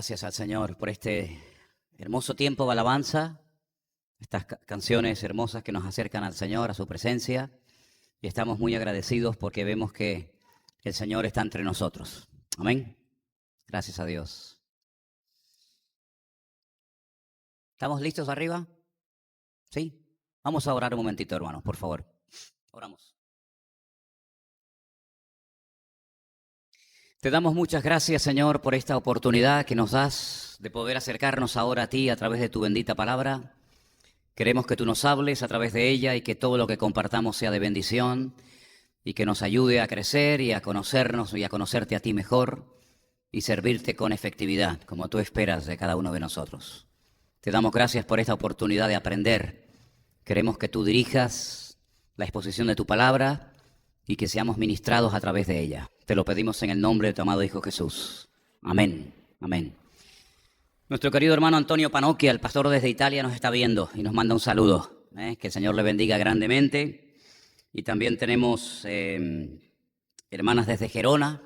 Gracias al Señor por este hermoso tiempo de alabanza, estas canciones hermosas que nos acercan al Señor, a su presencia, y estamos muy agradecidos porque vemos que el Señor está entre nosotros. Amén. Gracias a Dios. ¿Estamos listos arriba? ¿Sí? Vamos a orar un momentito, hermanos, por favor. Oramos. Te damos muchas gracias, Señor, por esta oportunidad que nos das de poder acercarnos ahora a ti a través de tu bendita palabra. Queremos que tú nos hables a través de ella y que todo lo que compartamos sea de bendición y que nos ayude a crecer y a conocernos y a conocerte a ti mejor y servirte con efectividad, como tú esperas de cada uno de nosotros. Te damos gracias por esta oportunidad de aprender. Queremos que tú dirijas la exposición de tu palabra y que seamos ministrados a través de ella. Te lo pedimos en el nombre de tu amado Hijo Jesús. Amén. Amén. Nuestro querido hermano Antonio Panocchia, el pastor desde Italia, nos está viendo y nos manda un saludo. Que el Señor le bendiga grandemente. Y también tenemos hermanas desde Gerona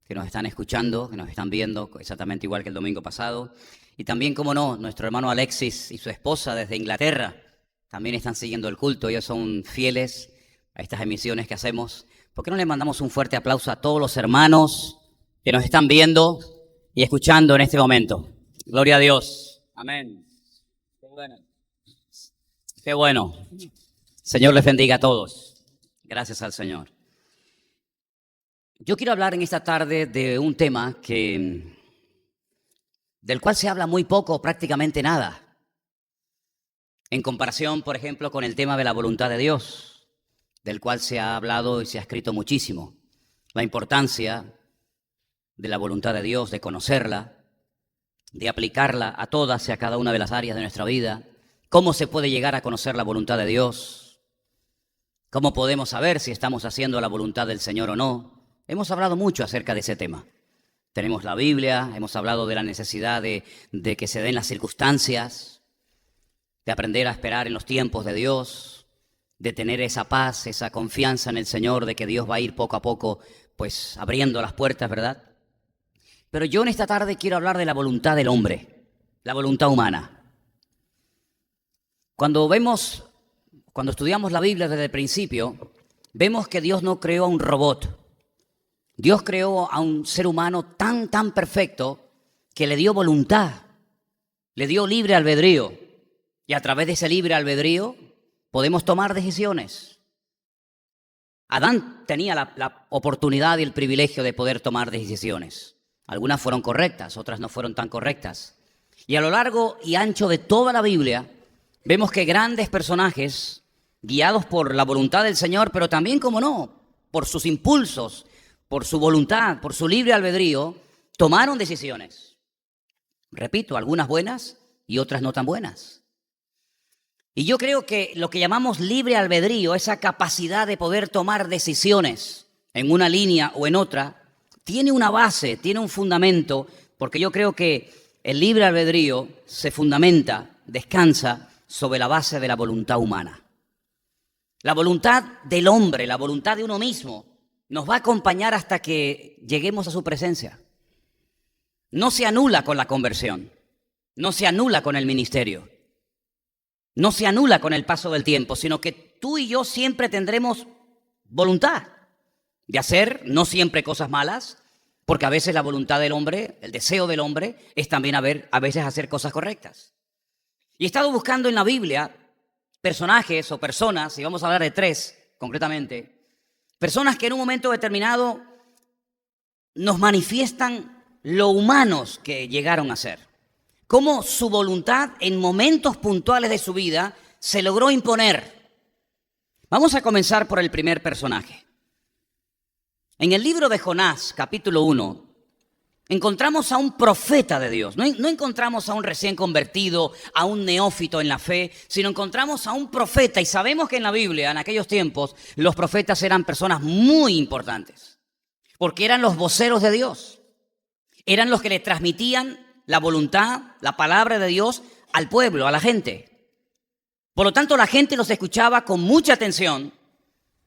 que nos están escuchando, que nos están viendo exactamente igual que el domingo pasado. Y también, como no, nuestro hermano Alexis y su esposa desde Inglaterra también están siguiendo el culto. Ellos son fieles a estas emisiones que hacemos. ¿Por qué no le mandamos un fuerte aplauso a todos los hermanos que nos están viendo y escuchando en este momento? Gloria a Dios. Amén. Qué bueno. Qué bueno. Señor les bendiga a todos. Gracias al Señor. Yo quiero hablar en esta tarde de un tema del cual se habla muy poco o prácticamente nada. En comparación, por ejemplo, con el tema de la voluntad de Dios, del cual se ha hablado y se ha escrito muchísimo. La importancia de la voluntad de Dios, de conocerla, de aplicarla a todas y a cada una de las áreas de nuestra vida. ¿Cómo se puede llegar a conocer la voluntad de Dios? ¿Cómo podemos saber si estamos haciendo la voluntad del Señor o no? Hemos hablado mucho acerca de ese tema. Tenemos la Biblia, hemos hablado de la necesidad de que se den las circunstancias, de aprender a esperar en los tiempos de Dios, de tener esa paz, esa confianza en el Señor, de que Dios va a ir poco a poco, pues abriendo las puertas, ¿verdad? Pero yo en esta tarde quiero hablar de la voluntad del hombre, la voluntad humana. Cuando estudiamos la Biblia desde el principio, vemos que Dios no creó a un robot. Dios creó a un ser humano tan perfecto que le dio voluntad, le dio libre albedrío. Y a través de ese libre albedrío podemos tomar decisiones. Adán tenía la oportunidad y el privilegio de poder tomar decisiones. Algunas fueron correctas, otras no fueron tan correctas. Y a lo largo y ancho de toda la Biblia, vemos que grandes personajes, guiados por la voluntad del Señor, pero también, como no, por sus impulsos, por su voluntad, por su libre albedrío, tomaron decisiones. Repito, algunas buenas y otras no tan buenas. Y yo creo que lo que llamamos libre albedrío, esa capacidad de poder tomar decisiones en una línea o en otra, tiene una base, tiene un fundamento, porque yo creo que el libre albedrío se fundamenta, descansa sobre la base de la voluntad humana. La voluntad del hombre, la voluntad de uno mismo, nos va a acompañar hasta que lleguemos a su presencia. No se anula con la conversión, no se anula con el ministerio. No se anula con el paso del tiempo, sino que tú y yo siempre tendremos voluntad de hacer, no siempre cosas malas, porque a veces la voluntad del hombre, el deseo del hombre, es también a veces hacer cosas correctas. Y he estado buscando en la Biblia personajes o personas, y vamos a hablar de 3 concretamente, personas que en un momento determinado nos manifiestan lo humanos que llegaron a ser. Cómo su voluntad en momentos puntuales de su vida se logró imponer. Vamos a comenzar por el primer personaje. En el libro de Jonás, capítulo 1, encontramos a un profeta de Dios. No encontramos a un recién convertido, a un neófito en la fe, sino encontramos a un profeta. Y sabemos que en la Biblia, en aquellos tiempos, los profetas eran personas muy importantes, porque eran los voceros de Dios. Eran los que le transmitían la voluntad, la palabra de Dios al pueblo, a la gente. Por lo tanto, la gente los escuchaba con mucha atención,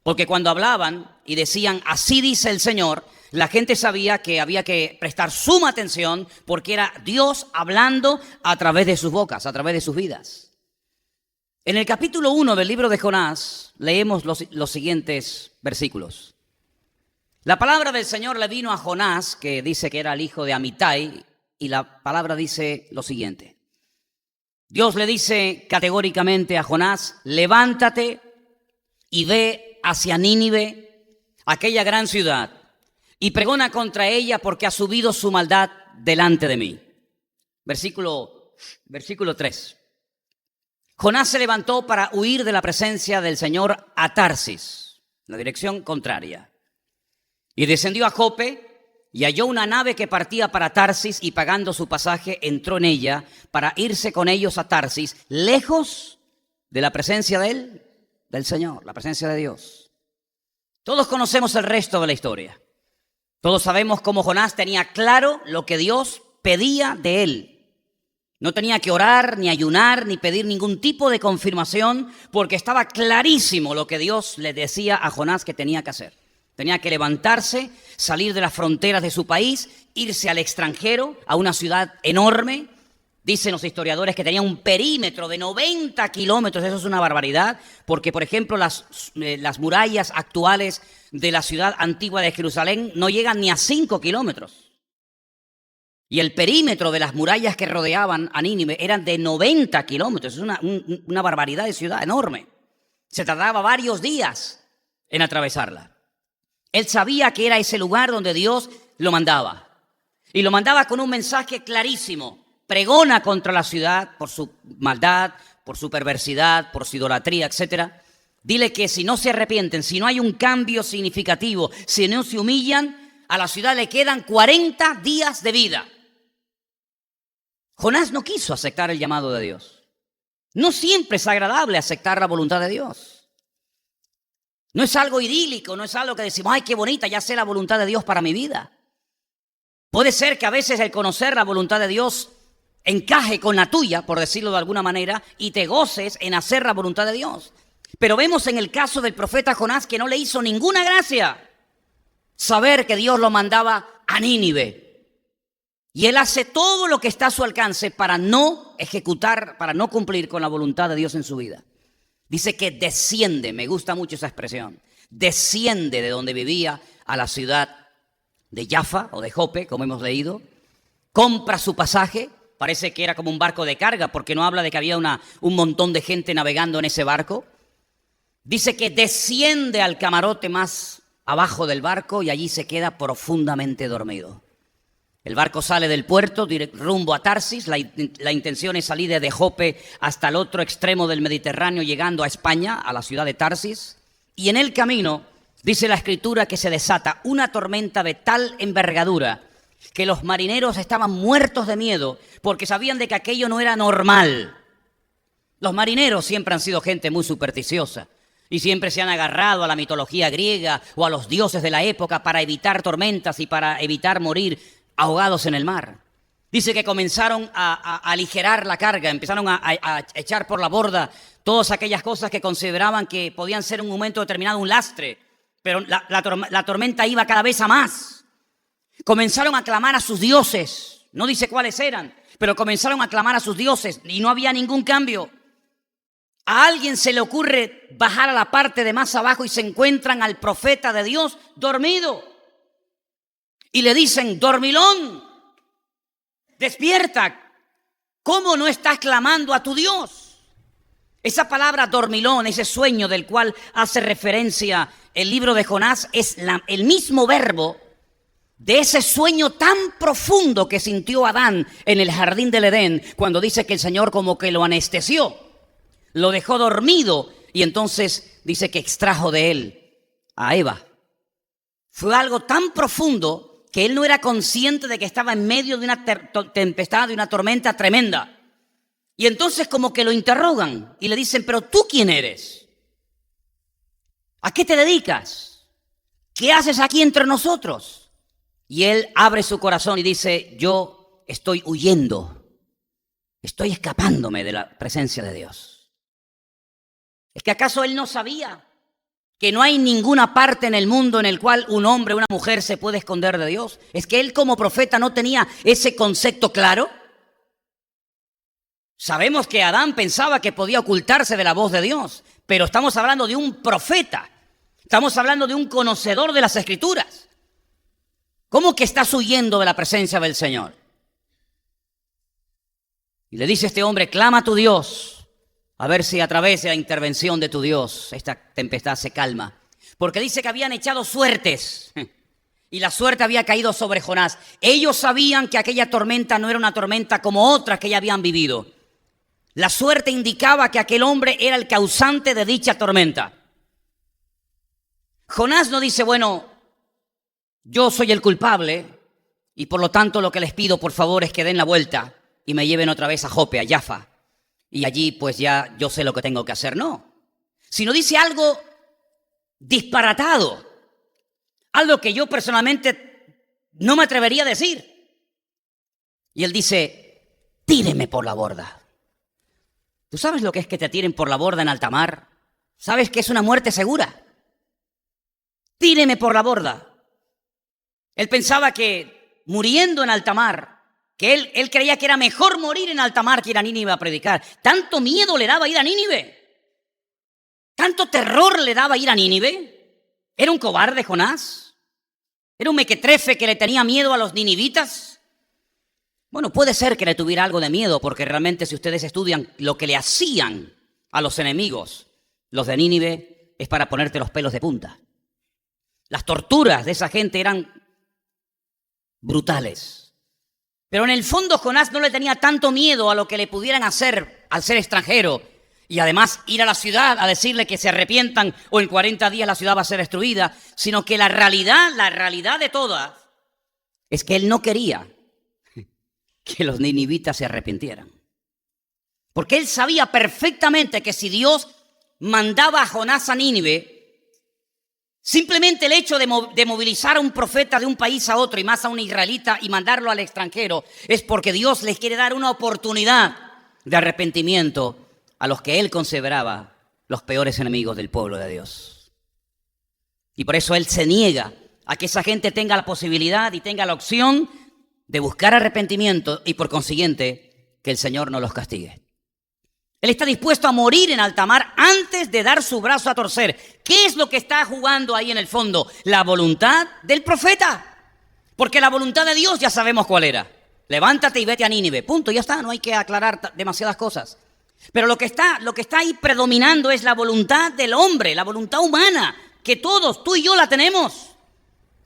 porque cuando hablaban y decían, así dice el Señor, la gente sabía que había que prestar suma atención porque era Dios hablando a través de sus bocas, a través de sus vidas. En el capítulo 1 del libro de Jonás leemos los siguientes versículos. La palabra del Señor le vino a Jonás, que dice que era el hijo de Amitai, y la palabra dice lo siguiente. Dios le dice categóricamente a Jonás, levántate y ve hacia Nínive, aquella gran ciudad, y pregona contra ella porque ha subido su maldad delante de mí. Versículo 3. Jonás se levantó para huir de la presencia del Señor a Tarsis, la dirección contraria. Y descendió a Jope y halló una nave que partía para Tarsis y pagando su pasaje entró en ella para irse con ellos a Tarsis, lejos de la presencia del Señor, la presencia de Dios. Todos conocemos el resto de la historia. Todos sabemos cómo Jonás tenía claro lo que Dios pedía de él. No tenía que orar, ni ayunar, ni pedir ningún tipo de confirmación, porque estaba clarísimo lo que Dios le decía a Jonás que tenía que hacer. Tenía que levantarse, salir de las fronteras de su país, irse al extranjero, a una ciudad enorme. Dicen los historiadores que tenía un perímetro de 90 kilómetros, eso es una barbaridad, porque por ejemplo las murallas actuales de la ciudad antigua de Jerusalén no llegan ni a 5 kilómetros. Y el perímetro de las murallas que rodeaban a Nínive eran de 90 kilómetros. Es una barbaridad de ciudad enorme. Se tardaba varios días en atravesarla. Él sabía que era ese lugar donde Dios lo mandaba. Y lo mandaba con un mensaje clarísimo. Pregona contra la ciudad por su maldad, por su perversidad, por su idolatría, etc. Dile que si no se arrepienten, si no hay un cambio significativo, si no se humillan, a la ciudad le quedan 40 días de vida. Jonás no quiso aceptar el llamado de Dios. No siempre es agradable aceptar la voluntad de Dios. No es algo idílico, no es algo que decimos, ay, qué bonita, ya sé la voluntad de Dios para mi vida. Puede ser que a veces el conocer la voluntad de Dios encaje con la tuya, por decirlo de alguna manera, y te goces en hacer la voluntad de Dios. Pero vemos en el caso del profeta Jonás que no le hizo ninguna gracia saber que Dios lo mandaba a Nínive. Y él hace todo lo que está a su alcance para no ejecutar, para no cumplir con la voluntad de Dios en su vida. Dice que desciende, me gusta mucho esa expresión, desciende de donde vivía a la ciudad de Jaffa o de Jope, como hemos leído, compra su pasaje, parece que era como un barco de carga, porque no habla de que había un montón de gente navegando en ese barco. Dice que desciende al camarote más abajo del barco y allí se queda profundamente dormido. El barco sale del puerto rumbo a Tarsis, la intención es salir desde Jope hasta el otro extremo del Mediterráneo, llegando a España, a la ciudad de Tarsis. Y en el camino, dice la Escritura, que se desata una tormenta de tal envergadura que los marineros estaban muertos de miedo porque sabían de que aquello no era normal. Los marineros siempre han sido gente muy supersticiosa y siempre se han agarrado a la mitología griega o a los dioses de la época para evitar tormentas y para evitar morir ahogados en el mar. Dice que comenzaron a aligerar la carga, empezaron a echar por la borda todas aquellas cosas que consideraban que podían ser en un momento determinado un lastre, pero la tormenta iba cada vez a más. Comenzaron a clamar a sus dioses, no dice cuáles eran, pero comenzaron a clamar a sus dioses y no había ningún cambio. A alguien se le ocurre bajar a la parte de más abajo y se encuentran al profeta de Dios dormido. Y le dicen, dormilón, despierta, ¿cómo no estás clamando a tu Dios? Esa palabra dormilón, ese sueño del cual hace referencia el libro de Jonás, es el mismo verbo de ese sueño tan profundo que sintió Adán en el jardín del Edén, cuando dice que el Señor como que lo anestesió, lo dejó dormido y entonces dice que extrajo de él a Eva. Fue algo tan profundo que él no era consciente de que estaba en medio de una tempestad, de una tormenta tremenda. Y entonces como que lo interrogan y le dicen, ¿pero tú quién eres? ¿A qué te dedicas? ¿Qué haces aquí entre nosotros? Y él abre su corazón y dice, yo estoy huyendo, estoy escapándome de la presencia de Dios. ¿Es que acaso él no sabía que no hay ninguna parte en el mundo en el cual un hombre o una mujer se puede esconder de Dios? ¿Es que él como profeta no tenía ese concepto claro? Sabemos que Adán pensaba que podía ocultarse de la voz de Dios, pero estamos hablando de un profeta, estamos hablando de un conocedor de las Escrituras. ¿Cómo que estás huyendo de la presencia del Señor? Y le dice este hombre, clama a tu Dios, a ver si a través de la intervención de tu Dios esta tempestad se calma. Porque dice que habían echado suertes y la suerte había caído sobre Jonás. Ellos sabían que aquella tormenta no era una tormenta como otras que ya habían vivido. La suerte indicaba que aquel hombre era el causante de dicha tormenta. Jonás no dice, bueno, yo soy el culpable y por lo tanto lo que les pido por favor es que den la vuelta y me lleven otra vez a Jope, a Jaffa. Y allí pues ya yo sé lo que tengo que hacer. No, sino dice algo disparatado, algo que yo personalmente no me atrevería a decir. Y él dice, tíreme por la borda. ¿Tú sabes lo que es que te tiren por la borda en alta mar? ¿Sabes que es una muerte segura? Tíreme por la borda. Él pensaba que muriendo en alta mar, que él creía que era mejor morir en alta mar que ir a Nínive a predicar. Tanto miedo le daba ir a Nínive. Tanto terror le daba ir a Nínive. ¿Era un cobarde Jonás? ¿Era un mequetrefe que le tenía miedo a los ninivitas? Bueno, puede ser que le tuviera algo de miedo, porque realmente si ustedes estudian lo que le hacían a los enemigos, los de Nínive, es para ponerte los pelos de punta. Las torturas de esa gente eran brutales. Pero en el fondo Jonás no le tenía tanto miedo a lo que le pudieran hacer al ser extranjero y además ir a la ciudad a decirle que se arrepientan o en 40 días la ciudad va a ser destruida, sino que la realidad de todas es que él no quería que los ninivitas se arrepintieran. Porque él sabía perfectamente que si Dios mandaba a Jonás a Nínive, simplemente el hecho de movilizar a un profeta de un país a otro y más a un israelita y mandarlo al extranjero es porque Dios les quiere dar una oportunidad de arrepentimiento a los que él consideraba los peores enemigos del pueblo de Dios. Y por eso él se niega a que esa gente tenga la posibilidad y tenga la opción de buscar arrepentimiento y por consiguiente que el Señor no los castigue. Él está dispuesto a morir en alta mar antes de dar su brazo a torcer. ¿Qué es lo que está jugando ahí en el fondo? La voluntad del profeta. Porque la voluntad de Dios ya sabemos cuál era. Levántate y vete a Nínive. Punto, ya está, no hay que aclarar demasiadas cosas. Pero lo que está ahí predominando es la voluntad del hombre, la voluntad humana, que todos, tú y yo la tenemos.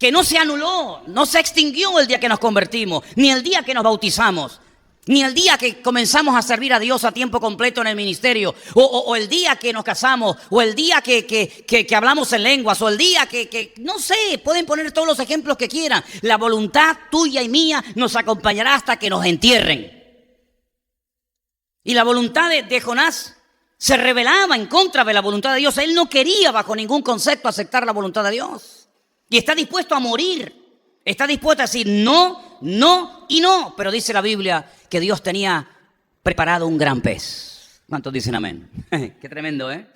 Que no se anuló, no se extinguió el día que nos convertimos, ni el día que nos bautizamos. Ni el día que comenzamos a servir a Dios a tiempo completo en el ministerio, o el día que nos casamos, o el día que hablamos en lenguas, o el día que no sé, pueden poner todos los ejemplos que quieran. La voluntad tuya y mía nos acompañará hasta que nos entierren. Y la voluntad de Jonás se rebelaba en contra de la voluntad de Dios. Él no quería bajo ningún concepto aceptar la voluntad de Dios. Y está dispuesto a morir. Está dispuesto a decir no, no y no. Pero dice la Biblia que Dios tenía preparado un gran pez. ¿Cuántos dicen amén? Qué tremendo, ¿eh?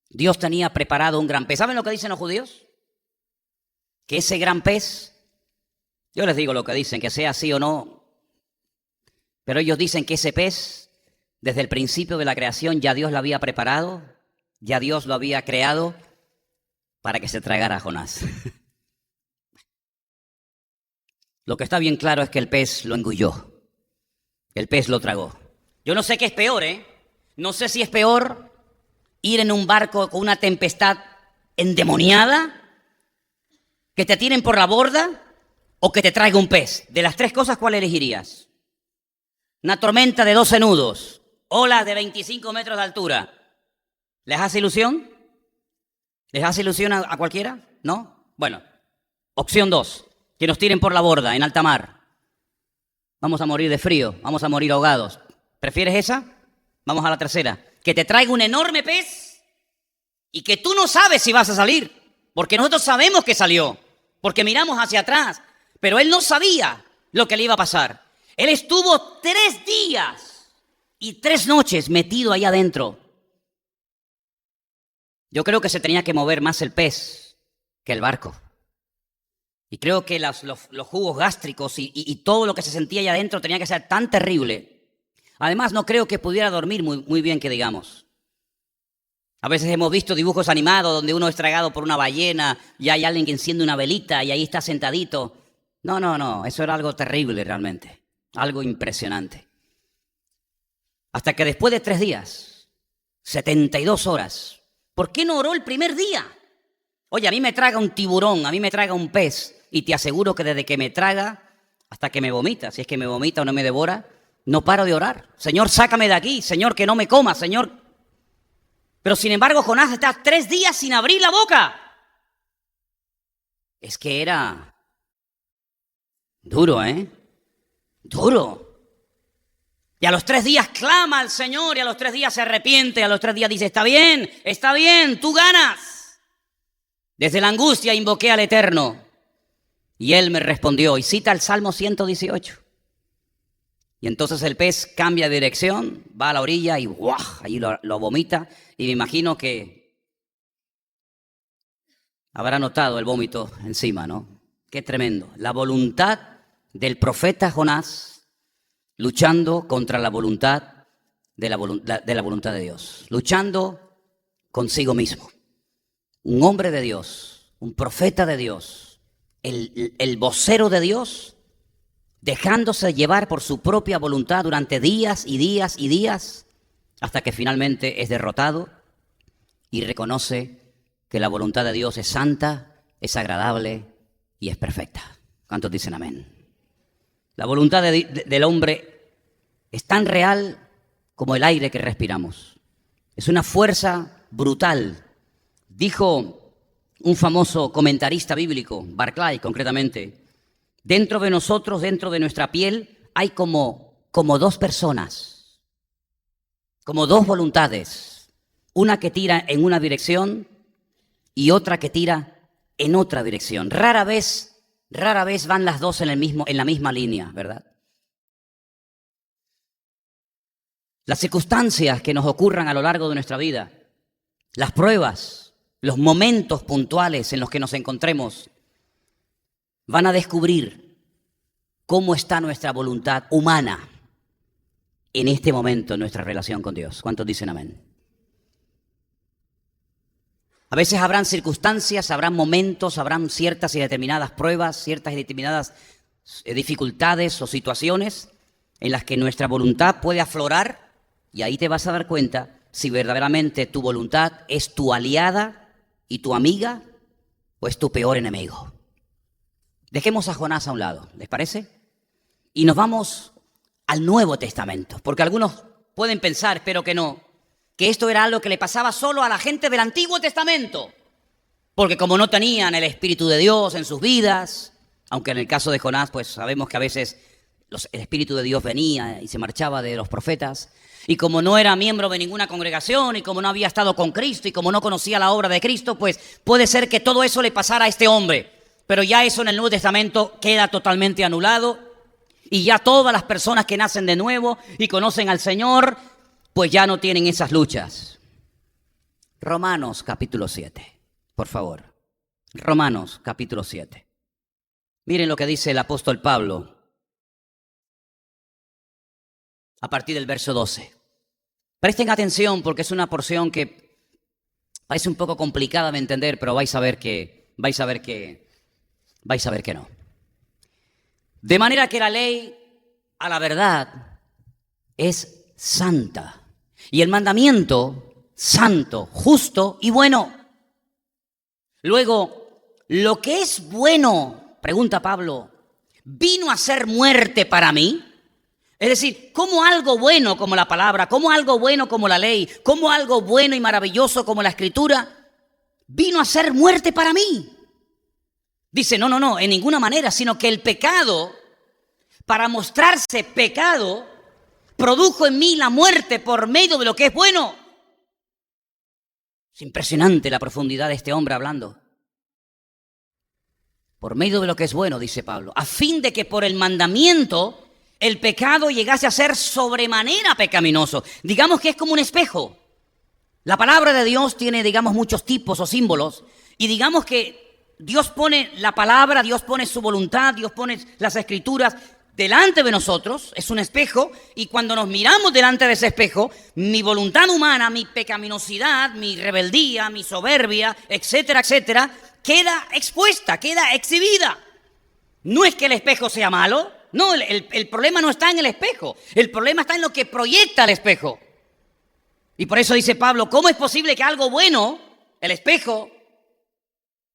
Dios tenía preparado un gran pez. ¿Saben lo que dicen los judíos? Que ese gran pez, yo les digo lo que dicen, que sea así o no, pero ellos dicen que ese pez, desde el principio de la creación, ya Dios lo había preparado, ya Dios lo había creado para que se tragara a Jonás. Lo que está bien claro es que el pez lo engulló. El pez lo tragó. Yo no sé qué es peor, ¿eh? No sé si es peor ir en un barco con una tempestad endemoniada, que te tiren por la borda o que te traiga un pez. De las tres cosas, ¿cuál elegirías? Una tormenta de 12 nudos, olas de 25 metros de altura. ¿Les hace ilusión? ¿Les hace ilusión a cualquiera? ¿No? Bueno, opción 2. Que nos tiren por la borda, en alta mar. Vamos a morir de frío, vamos a morir ahogados. ¿Prefieres esa? Vamos a la tercera. Que te traiga un enorme pez y que tú no sabes si vas a salir. Porque nosotros sabemos que salió, porque miramos hacia atrás. Pero él no sabía lo que le iba a pasar. Él estuvo 3 días y 3 noches metido ahí adentro. Yo creo que se tenía que mover más el pez que el barco. Y creo que los jugos gástricos y todo lo que se sentía allá adentro tenía que ser tan terrible. Además, no creo que pudiera dormir muy bien, que digamos. A veces hemos visto dibujos animados donde uno es tragado por una ballena y hay alguien que enciende una velita y ahí está sentadito. No, eso era algo terrible realmente, algo impresionante. Hasta que después de 3 días, 72 horas, ¿por qué no oró el primer día? Oye, a mí me traga un tiburón, a mí me traga un pez, y te aseguro que desde que me traga hasta que me vomita, si es que me vomita o no me devora, no paro de orar. Señor, sácame de aquí, Señor, que no me coma, Señor. Pero sin embargo, Jonás está 3 días sin abrir la boca. Es que era duro, ¿eh? Duro. Y a los 3 días clama al Señor, y a los 3 días se arrepiente, y a los 3 días dice, está bien, tú ganas. Desde la angustia invoqué al Eterno, y Él me respondió. Y cita el Salmo 118. Y entonces el pez cambia de dirección, va a la orilla y ¡guau! Allí lo vomita. Y me imagino que habrá notado el vómito encima, ¿no? Qué tremendo. La voluntad del profeta Jonás luchando contra la voluntad de la voluntad de Dios. Luchando consigo mismo. Un hombre de Dios, un profeta de Dios, el vocero de Dios, dejándose llevar por su propia voluntad durante días y días y días, hasta que finalmente es derrotado y reconoce que la voluntad de Dios es santa, es agradable y es perfecta. ¿Cuántos dicen amén? La voluntad del hombre es tan real como el aire que respiramos. Es una fuerza brutal. Dijo un famoso comentarista bíblico, Barclay concretamente, dentro de nosotros, dentro de nuestra piel, hay como 2 personas, como 2 voluntades, una que tira en una dirección y otra que tira en otra dirección. Rara vez van las 2 en la misma línea, ¿verdad? Las circunstancias que nos ocurran a lo largo de nuestra vida, las pruebas, los momentos puntuales en los que nos encontremos, van a descubrir cómo está nuestra voluntad humana en este momento en nuestra relación con Dios. ¿Cuántos dicen amén? A veces habrán circunstancias, habrán momentos, habrán ciertas y determinadas pruebas, ciertas y determinadas dificultades o situaciones en las que nuestra voluntad puede aflorar, y ahí te vas a dar cuenta si verdaderamente tu voluntad es tu aliada y tu amiga o es tu peor enemigo. Dejemos a Jonás a un lado, ¿les parece? Y nos vamos al Nuevo Testamento, porque algunos pueden pensar, espero que no, que esto era algo que le pasaba solo a la gente del Antiguo Testamento, porque como no tenían el Espíritu de Dios en sus vidas, aunque en el caso de Jonás, pues sabemos que a veces el Espíritu de Dios venía y se marchaba de los profetas, y como no era miembro de ninguna congregación, y como no había estado con Cristo, y como no conocía la obra de Cristo, pues puede ser que todo eso le pasara a este hombre. Pero ya eso en el Nuevo Testamento queda totalmente anulado, y ya todas las personas que nacen de nuevo y conocen al Señor, pues ya no tienen esas luchas. Romanos capítulo 7, por favor. Romanos capítulo 7. Miren lo que dice el apóstol Pablo a partir del verso 12. Presten atención porque es una porción que parece un poco complicada de entender, pero vais a ver que no. De manera que la ley a la verdad es santa, y el mandamiento santo, justo y bueno. Luego, lo que es bueno, pregunta Pablo, ¿vino a ser muerte para mí? Es decir, ¿cómo algo bueno como la palabra, cómo algo bueno como la ley, cómo algo bueno y maravilloso como la escritura vino a ser muerte para mí? Dice, no, en ninguna manera, sino que el pecado, para mostrarse pecado, produjo en mí la muerte por medio de lo que es bueno. Es impresionante la profundidad de este hombre hablando. Por medio de lo que es bueno, dice Pablo, a fin de que por el mandamiento el pecado llegase a ser sobremanera pecaminoso. Digamos que es como un espejo. La palabra de Dios tiene, digamos, muchos tipos o símbolos, y digamos que Dios pone la palabra, Dios pone su voluntad, Dios pone las escrituras delante de nosotros, es un espejo, y cuando nos miramos delante de ese espejo, mi voluntad humana, mi pecaminosidad, mi rebeldía, mi soberbia, etcétera, etcétera, queda expuesta, queda exhibida. No es que el espejo sea malo, no, el problema no está en el espejo, el problema está en lo que proyecta el espejo. Y por eso dice Pablo, ¿cómo es posible que algo bueno, el espejo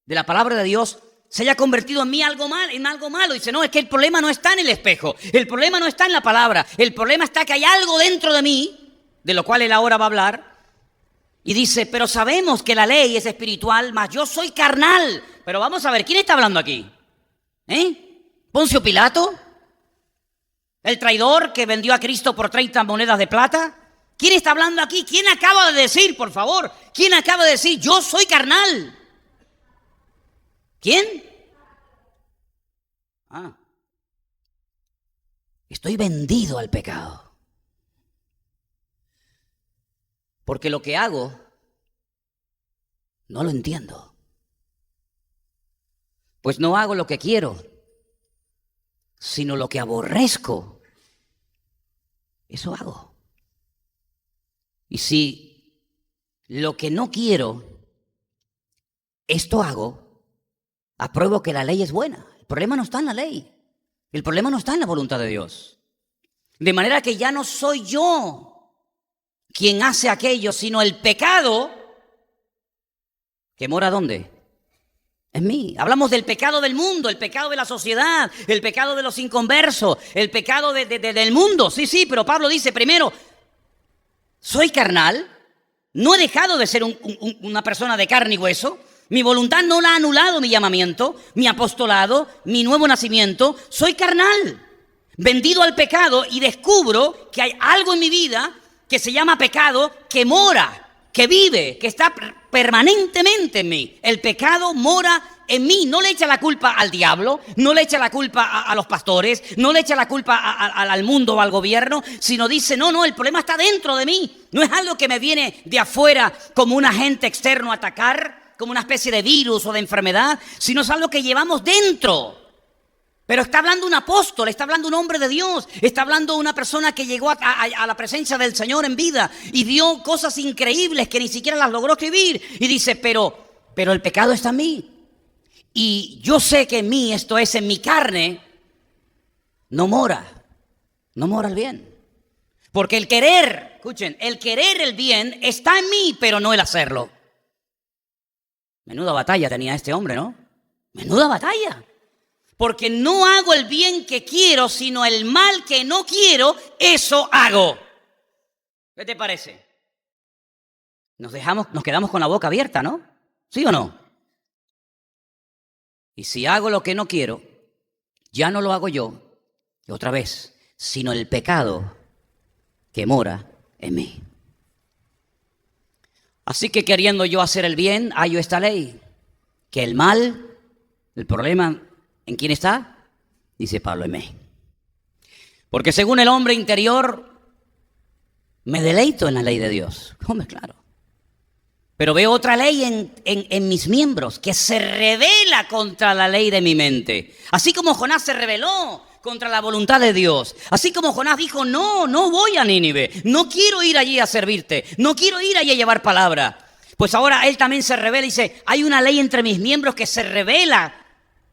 de la palabra de Dios, se haya convertido en mí en algo malo? Dice, no, es que el problema no está en el espejo, el problema no está en la palabra, el problema está que hay algo dentro de mí, de lo cual él ahora va a hablar. Y dice, pero sabemos que la ley es espiritual, mas yo soy carnal. Pero vamos a ver, ¿quién está hablando aquí? ¿Poncio Pilato? ¿El traidor que vendió a Cristo por 30 monedas de plata? ¿Quién está hablando aquí? ¿Quién acaba de decir, por favor? ¿Quién acaba de decir, yo soy carnal? ¿Quién? Estoy vendido al pecado. Porque lo que hago, no lo entiendo. Pues no hago lo que quiero, sino lo que aborrezco. Eso hago. Y si lo que no quiero, esto hago, apruebo que la ley es buena. El problema no está en la ley. El problema no está en la voluntad de Dios. De manera que ya no soy yo quien hace aquello, sino el pecado que mora ¿dónde? En mí. Hablamos del pecado del mundo, el pecado de la sociedad, el pecado de los inconversos, el pecado del mundo. Sí, pero Pablo dice primero, soy carnal, no he dejado de ser una persona de carne y hueso. Mi voluntad no la ha anulado mi llamamiento, mi apostolado, mi nuevo nacimiento. Soy carnal, vendido al pecado, y descubro que hay algo en mi vida que se llama pecado, que mora, que vive, que está permanentemente en mí. El pecado mora en mí. No le echa la culpa al diablo, no le echa la culpa a los pastores, no le echa la culpa al mundo o al gobierno, sino dice, no, el problema está dentro de mí. No es algo que me viene de afuera como un agente externo a atacar, como una especie de virus o de enfermedad, sino es algo que llevamos dentro. Pero está hablando un apóstol, está hablando un hombre de Dios, está hablando una persona que llegó a la presencia del Señor en vida y vio cosas increíbles que ni siquiera las logró escribir. Y dice, pero el pecado está en mí. Y yo sé que en mí, esto es, en mi carne, no mora el bien. Porque el querer, escuchen, el querer el bien está en mí, pero no el hacerlo. Menuda batalla tenía este hombre, ¿no? Menuda batalla. Porque no hago el bien que quiero, sino el mal que no quiero, eso hago. ¿Qué te parece? Nos quedamos con la boca abierta, ¿no? ¿Sí o no? Y si hago lo que no quiero, ya no lo hago yo, y otra vez, sino el pecado que mora en mí. Así que queriendo yo hacer el bien, hallo esta ley, que el mal, el problema, ¿en quién está? Dice Pablo, en mí. Porque según el hombre interior, me deleito en la ley de Dios. Hombre, claro. Pero veo otra ley en mis miembros que se rebela contra la ley de mi mente. Así como Jonás se rebeló contra la voluntad de Dios. Así como Jonás dijo, no voy a Nínive. No quiero ir allí a servirte. No quiero ir allí a llevar palabra. Pues ahora él también se rebela y dice, hay una ley entre mis miembros que se rebela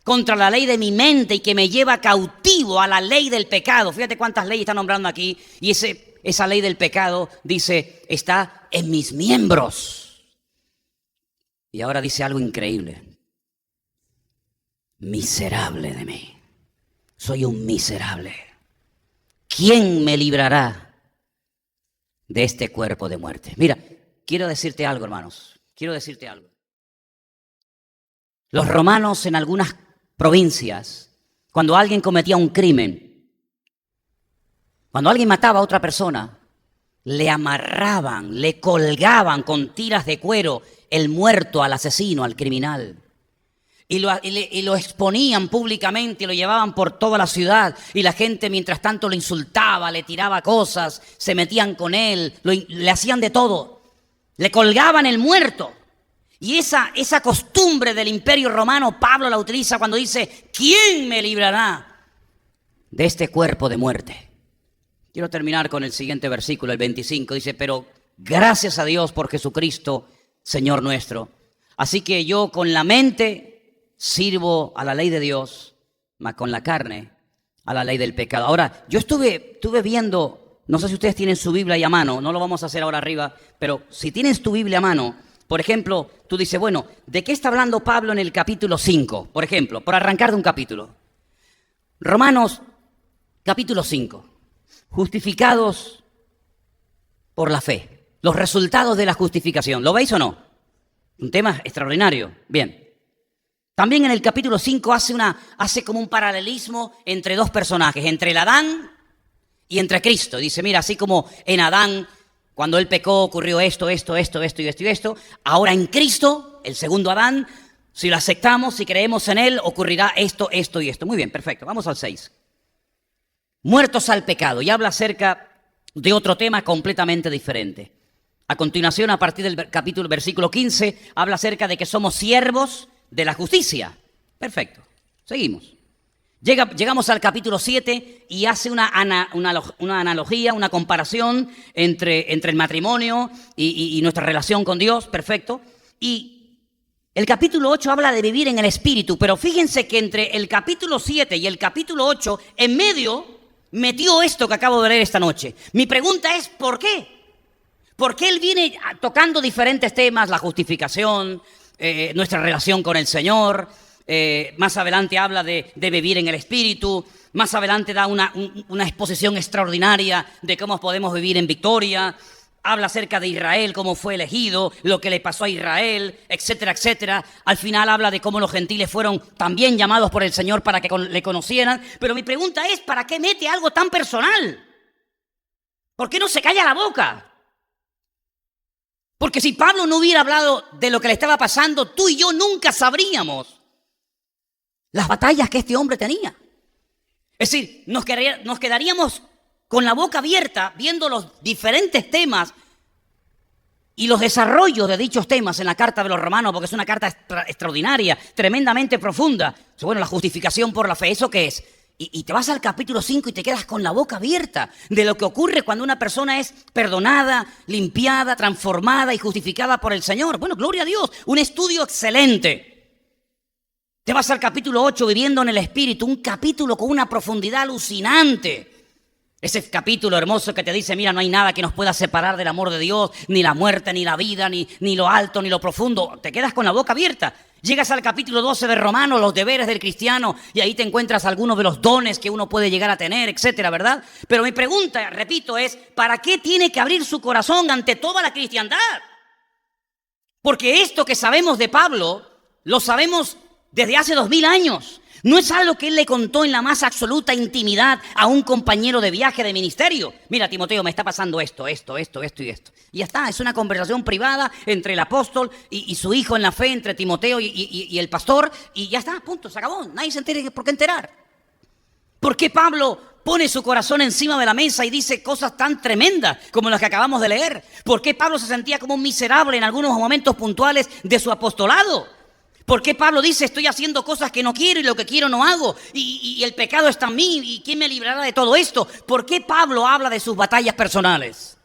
contra la ley de mi mente y que me lleva cautivo a la ley del pecado. Fíjate cuántas leyes está nombrando aquí. Y esa ley del pecado, dice, está en mis miembros. Y ahora dice algo increíble. Miserable de mí. Soy un miserable. ¿Quién me librará de este cuerpo de muerte? Mira, quiero decirte algo, hermanos. Quiero decirte algo. Los romanos en algunas provincias, cuando alguien cometía un crimen, cuando alguien mataba a otra persona, le amarraban, le colgaban con tiras de cuero el muerto al asesino, al criminal. Y lo exponían públicamente y lo llevaban por toda la ciudad. Y la gente mientras tanto lo insultaba, le tiraba cosas, se metían con él, le hacían de todo. Le colgaban el muerto. Y esa costumbre del Imperio Romano, Pablo la utiliza cuando dice, ¿quién me librará de este cuerpo de muerte? Quiero terminar con el siguiente versículo, el 25. Dice, pero gracias a Dios por Jesucristo, Señor nuestro. Así que yo con la mente sirvo a la ley de Dios, mas con la carne a la ley del pecado. Ahora, yo estuve viendo, no sé si ustedes tienen su Biblia ahí a mano, no lo vamos a hacer ahora arriba, pero si tienes tu Biblia a mano, por ejemplo, tú dices, bueno, ¿de qué está hablando Pablo en el capítulo 5? Por ejemplo, por arrancar de un capítulo. Romanos, capítulo 5. Justificados por la fe. Los resultados de la justificación. ¿Lo veis o no? Un tema extraordinario. Bien. También en el capítulo 5 hace como un paralelismo entre dos personajes, entre el Adán y entre Cristo. Dice, mira, así como en Adán, cuando él pecó, ocurrió esto. Ahora en Cristo, el segundo Adán, si lo aceptamos, si creemos en él, ocurrirá esto y esto. Muy bien, perfecto. Vamos al 6. Muertos al pecado. Y habla acerca de otro tema completamente diferente. A continuación, a partir del versículo 15, habla acerca de que somos siervos de la justicia. Perfecto. Seguimos. Llegamos al capítulo 7 y hace una analogía, una comparación entre el matrimonio y nuestra relación con Dios. Perfecto. Y el capítulo 8 habla de vivir en el Espíritu, pero fíjense que entre el capítulo 7 y el capítulo 8, en medio, metió esto que acabo de leer esta noche. Mi pregunta es, ¿por qué? Porque él viene tocando diferentes temas, la justificación, nuestra relación con el Señor. Más adelante habla de vivir en el Espíritu. Más adelante da una exposición extraordinaria de cómo podemos vivir en victoria. Habla acerca de Israel, cómo fue elegido, lo que le pasó a Israel, etcétera, etcétera. Al final habla de cómo los gentiles fueron también llamados por el Señor para que le conocieran. Pero mi pregunta es, ¿para qué mete algo tan personal? ¿Por qué no se calla la boca? Porque si Pablo no hubiera hablado de lo que le estaba pasando, tú y yo nunca sabríamos las batallas que este hombre tenía. Es decir, nos quedaríamos con la boca abierta viendo los diferentes temas y los desarrollos de dichos temas en la carta de los Romanos, porque es una carta extraordinaria, tremendamente profunda. Bueno, la justificación por la fe, ¿eso qué es? Y te vas al capítulo 5 y te quedas con la boca abierta de lo que ocurre cuando una persona es perdonada, limpiada, transformada y justificada por el Señor. Bueno, gloria a Dios, un estudio excelente. Te vas al capítulo 8, viviendo en el Espíritu, un capítulo con una profundidad alucinante. Ese capítulo hermoso que te dice, mira, no hay nada que nos pueda separar del amor de Dios, ni la muerte, ni la vida, ni lo alto, ni lo profundo. Te quedas con la boca abierta. Llegas al capítulo 12 de Romanos, los deberes del cristiano, y ahí te encuentras algunos de los dones que uno puede llegar a tener, etcétera, ¿verdad? Pero mi pregunta, repito, es, ¿para qué tiene que abrir su corazón ante toda la cristiandad? Porque esto que sabemos de Pablo, lo sabemos desde hace 2000 años. No es algo que él le contó en la más absoluta intimidad a un compañero de viaje de ministerio. Mira, Timoteo, me está pasando esto y esto. Y ya está, es una conversación privada entre el apóstol y su hijo en la fe, entre Timoteo y el pastor, y ya está, punto, se acabó. Nadie se entere por qué enterar. ¿Por qué Pablo pone su corazón encima de la mesa y dice cosas tan tremendas como las que acabamos de leer? ¿Por qué Pablo se sentía como un miserable en algunos momentos puntuales de su apostolado? ¿Por qué Pablo dice, estoy haciendo cosas que no quiero y lo que quiero no hago? Y el pecado está en mí, ¿y quién me librará de todo esto? ¿Por qué Pablo habla de sus batallas personales?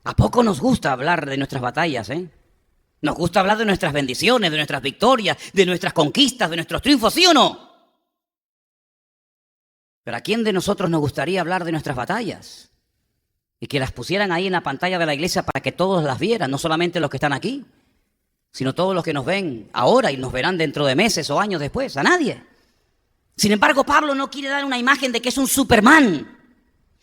¿A poco nos gusta hablar de nuestras batallas, Nos gusta hablar de nuestras bendiciones, de nuestras victorias, de nuestras conquistas, de nuestros triunfos, ¿sí o no? Pero ¿a quién de nosotros nos gustaría hablar de nuestras batallas? Y que las pusieran ahí en la pantalla de la iglesia para que todos las vieran, no solamente los que están aquí, sino todos los que nos ven ahora y nos verán dentro de meses o años después. A nadie. Sin embargo, Pablo no quiere dar una imagen de que es un Superman.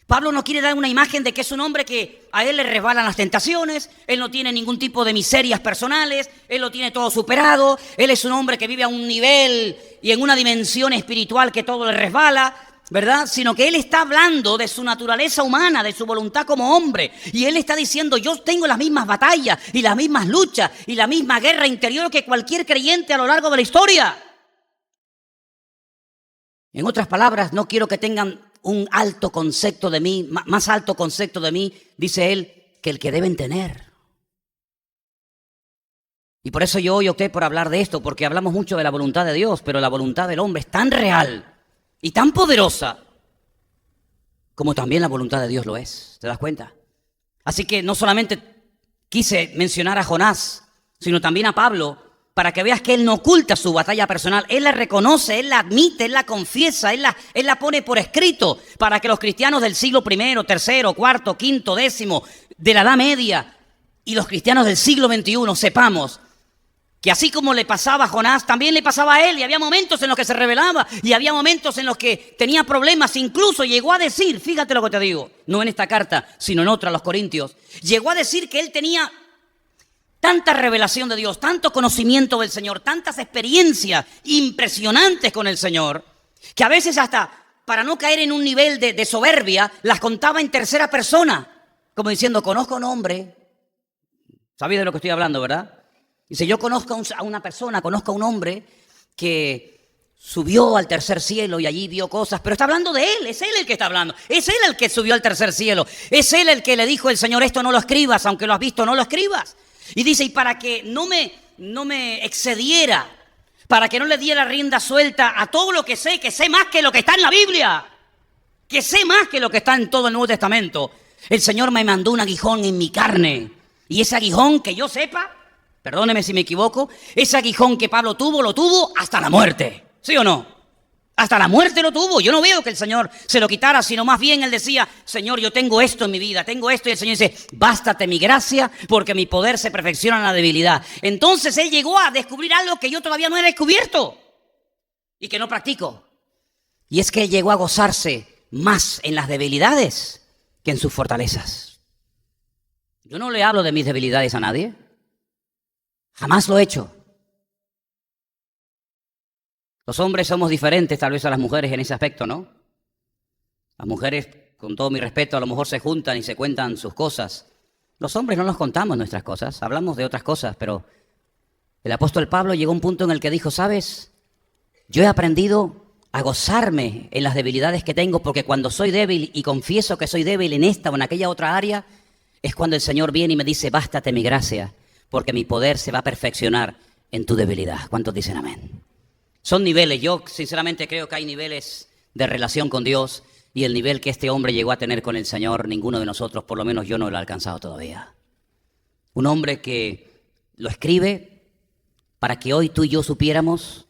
Pablo no quiere dar una imagen de que es un hombre que a él le resbalan las tentaciones, él no tiene ningún tipo de miserias personales, él lo tiene todo superado, él es un hombre que vive a un nivel y en una dimensión espiritual que todo le resbala, ¿verdad? Sino que él está hablando de su naturaleza humana, de su voluntad como hombre. Y él está diciendo, yo tengo las mismas batallas y las mismas luchas y la misma guerra interior que cualquier creyente a lo largo de la historia. En otras palabras, no quiero que tengan un alto concepto de mí, más alto concepto de mí, dice él, que el que deben tener. Y por eso yo hoy opté por hablar de esto, porque hablamos mucho de la voluntad de Dios, pero la voluntad del hombre es tan real y tan poderosa como también la voluntad de Dios lo es. ¿Te das cuenta? Así que no solamente quise mencionar a Jonás, sino también a Pablo, para que veas que él no oculta su batalla personal. Él la reconoce, él la admite, él la confiesa, él la pone por escrito, para que los cristianos del siglo I, III, IV, V, X, de la Edad Media y los cristianos del siglo XXI sepamos que así como le pasaba a Jonás, también le pasaba a él, y había momentos en los que se rebelaba, y había momentos en los que tenía problemas, incluso llegó a decir, fíjate lo que te digo, no en esta carta, sino en otra, a los Corintios, llegó a decir que él tenía tanta revelación de Dios, tanto conocimiento del Señor, tantas experiencias impresionantes con el Señor, que a veces hasta para no caer en un nivel de soberbia, las contaba en tercera persona, como diciendo, conozco a un hombre, ¿sabéis de lo que estoy hablando, verdad? Dice, yo conozco a una persona, conozco a un hombre que subió al tercer cielo y allí vio cosas, pero está hablando de él, es él el que está hablando, es él el que subió al tercer cielo, es él el que le dijo al Señor, esto no lo escribas, aunque lo has visto, no lo escribas. Y dice, y para que no me excediera, para que no le diera rienda suelta a todo lo que sé más que lo que está en la Biblia, que sé más que lo que está en todo el Nuevo Testamento, el Señor me mandó un aguijón en mi carne, y ese aguijón que yo sepa, perdóneme si me equivoco, ese aguijón que Pablo tuvo, lo tuvo hasta la muerte. ¿Sí o no? Hasta la muerte lo tuvo. Yo no veo que el Señor se lo quitara, sino más bien Él decía, Señor, yo tengo esto en mi vida, tengo esto. Y el Señor dice, bástate mi gracia, porque mi poder se perfecciona en la debilidad. Entonces Él llegó a descubrir algo que yo todavía no he descubierto y que no practico. Y es que Él llegó a gozarse más en las debilidades que en sus fortalezas. Yo no le hablo de mis debilidades a nadie. Jamás lo he hecho. Los hombres somos diferentes tal vez a las mujeres en ese aspecto, ¿no? Las mujeres, con todo mi respeto, a lo mejor se juntan y se cuentan sus cosas. Los hombres no nos contamos nuestras cosas, hablamos de otras cosas, pero el apóstol Pablo llegó a un punto en el que dijo, ¿sabes? Yo he aprendido a gozarme en las debilidades que tengo, porque cuando soy débil y confieso que soy débil en esta o en aquella otra área, es cuando el Señor viene y me dice, bástate mi gracia, porque mi poder se va a perfeccionar en tu debilidad. ¿Cuántos dicen amén? Son niveles. Yo sinceramente creo que hay niveles de relación con Dios, y el nivel que este hombre llegó a tener con el Señor, ninguno de nosotros, por lo menos yo no lo he alcanzado todavía. Un hombre que lo escribe para que hoy tú y yo supiéramos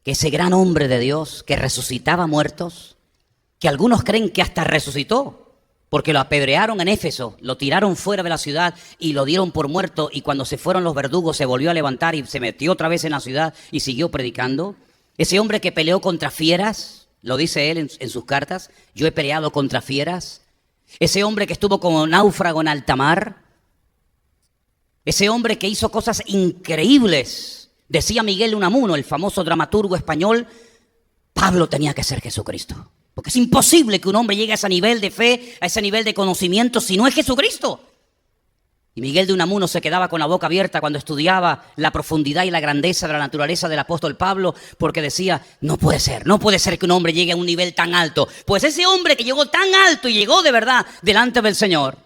que ese gran hombre de Dios que resucitaba muertos, que algunos creen que hasta resucitó, porque lo apedrearon en Éfeso, lo tiraron fuera de la ciudad y lo dieron por muerto, y cuando se fueron los verdugos se volvió a levantar y se metió otra vez en la ciudad y siguió predicando. Ese hombre que peleó contra fieras, lo dice él en sus cartas, yo he peleado contra fieras. Ese hombre que estuvo como náufrago en alta mar. Ese hombre que hizo cosas increíbles. Decía Miguel de Unamuno, el famoso dramaturgo español, Pablo tenía que ser Jesucristo. Porque es imposible que un hombre llegue a ese nivel de fe, a ese nivel de conocimiento, si no es Jesucristo. Y Miguel de Unamuno se quedaba con la boca abierta cuando estudiaba la profundidad y la grandeza de la naturaleza del apóstol Pablo, porque decía, no puede ser que un hombre llegue a un nivel tan alto. Pues ese hombre que llegó tan alto y llegó de verdad delante del Señor,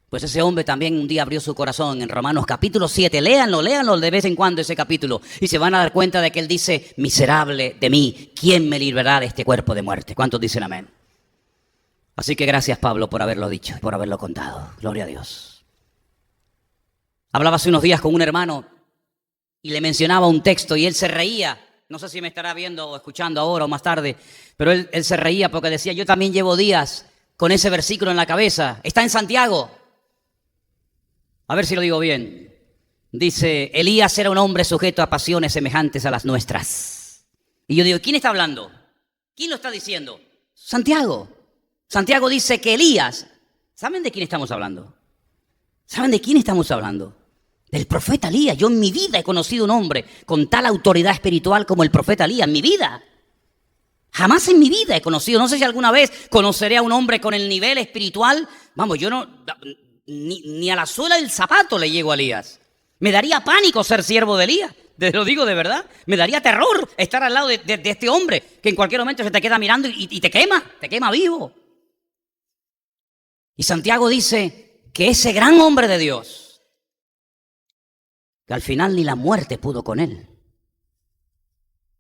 pues ese hombre también un día abrió su corazón en Romanos capítulo 7. Léanlo de vez en cuando ese capítulo, y se van a dar cuenta de que él dice, miserable de mí, ¿quién me librará de este cuerpo de muerte? ¿Cuántos dicen amén? Así que gracias, Pablo, por haberlo dicho, por haberlo contado. Gloria a Dios. Hablaba hace unos días con un hermano y le mencionaba un texto y él se reía. No sé si me estará viendo o escuchando ahora o más tarde, pero él se reía porque decía, yo también llevo días con ese versículo en la cabeza. Está en Santiago. A ver si lo digo bien. Dice, Elías era un hombre sujeto a pasiones semejantes a las nuestras. Y yo digo, ¿quién está hablando? ¿Quién lo está diciendo? Santiago. Santiago dice que Elías, ¿saben de quién estamos hablando? ¿Saben de quién estamos hablando? Del profeta Elías. Yo en mi vida he conocido un hombre con tal autoridad espiritual como el profeta Elías, en mi vida. Jamás en mi vida he conocido, no sé si alguna vez conoceré a un hombre con el nivel espiritual. Vamos, yo no... Ni a la suela del zapato le llego a Elías. Me daría pánico ser siervo de Elías. Te lo digo de verdad. Me daría terror estar al lado de este hombre que en cualquier momento se te queda mirando y te quema vivo. Y Santiago dice que ese gran hombre de Dios que al final ni la muerte pudo con él.